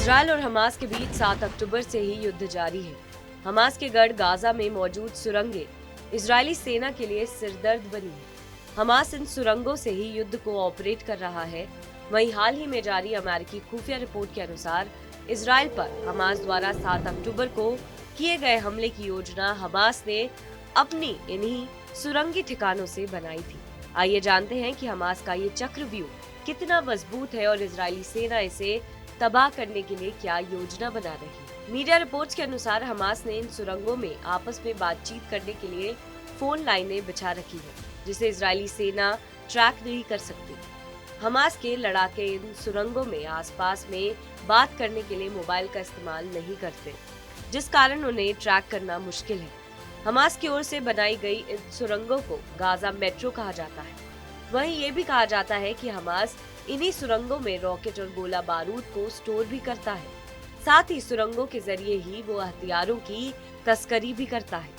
Israel और Hamas के बीच 7 अक्टूबर से ही युद्ध जारी है। हमास के गढ़ गाजा में मौजूद सुरंगें इजरायली सेना के लिए सिरदर्द बनी है। हमास इन सुरंगों से ही युद्ध को ऑपरेट कर रहा है। वहीं हाल ही में जारी अमेरिकी खुफिया रिपोर्ट के अनुसार इजरायल पर हमास द्वारा 7 अक्टूबर को किए गए हमले की योजना हमास ने अपनी इन्हीं सुरंगी ठिकानों से बनाई थी। आइए जानते हैं कि हमास का ये चक्रव्यूह कितना मजबूत है और इजरायली सेना इसे तबाह करने के लिए क्या योजना बना रही है। मीडिया रिपोर्ट्स के अनुसार हमास ने इन सुरंगों में आपस में बातचीत करने के लिए फोन लाइनें बिछा रखी है, जिसे इजरायली सेना ट्रैक नहीं कर सकती। हमास के लड़ाके इन सुरंगों में आसपास में बात करने के लिए मोबाइल का इस्तेमाल नहीं करते, जिस कारण उन्हें ट्रैक करना मुश्किल है। हमास की ओर से बनाई गई इन सुरंगों को गाजा मेट्रो कहा जाता है। वहीं ये भी कहा जाता है कि हमास इन्हीं सुरंगों में रॉकेट और गोला बारूद को स्टोर भी करता है। साथ ही सुरंगों के जरिए ही वो हथियारों की तस्करी भी करता है।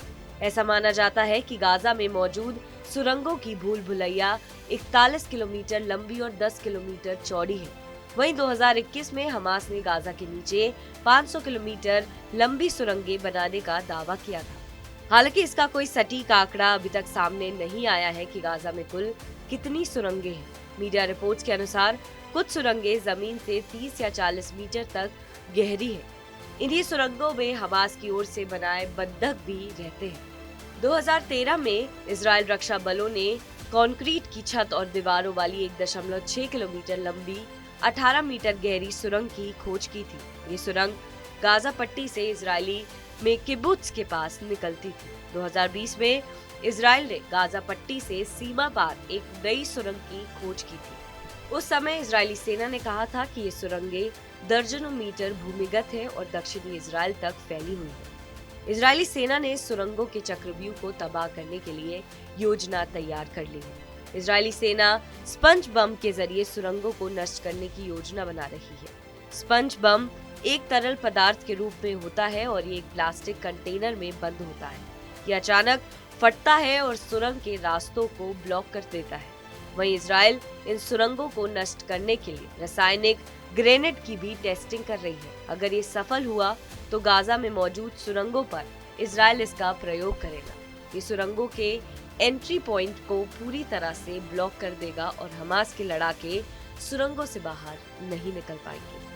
ऐसा माना जाता है कि गाजा में मौजूद सुरंगों की भूल भुलैया 41 किलोमीटर लंबी और 10 किलोमीटर चौड़ी है। वहीं 2021 में हमास ने गाजा के नीचे 500 किलोमीटर लंबी सुरंगें बनाने का दावा किया था। हालांकि इसका कोई सटीक आंकड़ा अभी तक सामने नहीं आया है कि गाजा में कुल कितनी सुरंगें हैं। मीडिया रिपोर्ट्स के अनुसार कुछ सुरंगें जमीन से 30 या 40 मीटर तक गहरी है। इन्हीं सुरंगों में हमास की ओर से बनाए बंधक भी रहते हैं। 2013 में इजरायल रक्षा बलों ने कंक्रीट की छत और दीवारों वाली 1.6 किलोमीटर लंबी 18 मीटर गहरी सुरंग की खोज की थी। ये सुरंग गाजा पट्टी से इजरायली में किबुत्ज के पास निकलती थी। 2020 में इजरायल ने गाजा पट्टी से सीमा पार एक नई सुरंग की खोज की थी। उस समय इजरायली सेना ने कहा था कि ये सुरंगें दर्जनों मीटर भूमिगत है और दक्षिणी इजरायल तक फैली हुई है। इजरायली सेना ने सुरंगों के चक्रव्यूह को तबाह करने के लिए योजना तैयार कर ली है। इजरायली सेना स्पंज बम के जरिए सुरंगों को नष्ट करने की योजना बना रही है। स्पंज बम एक तरल पदार्थ के रूप में होता है और ये एक प्लास्टिक कंटेनर में बंद होता है। ये अचानक फटता है और सुरंग के रास्तों को ब्लॉक कर देता है। वहीं इजरायल इन सुरंगों को नष्ट करने के लिए रासायनिक ग्रेनेड की भी टेस्टिंग कर रही है। अगर ये सफल हुआ तो गाजा में मौजूद सुरंगों पर इजरायल इसका प्रयोग करेगा। ये सुरंगों के एंट्री पॉइंट को पूरी तरह से ब्लॉक कर देगा और हमास के लड़ाके सुरंगों से बाहर नहीं निकल पाएंगे।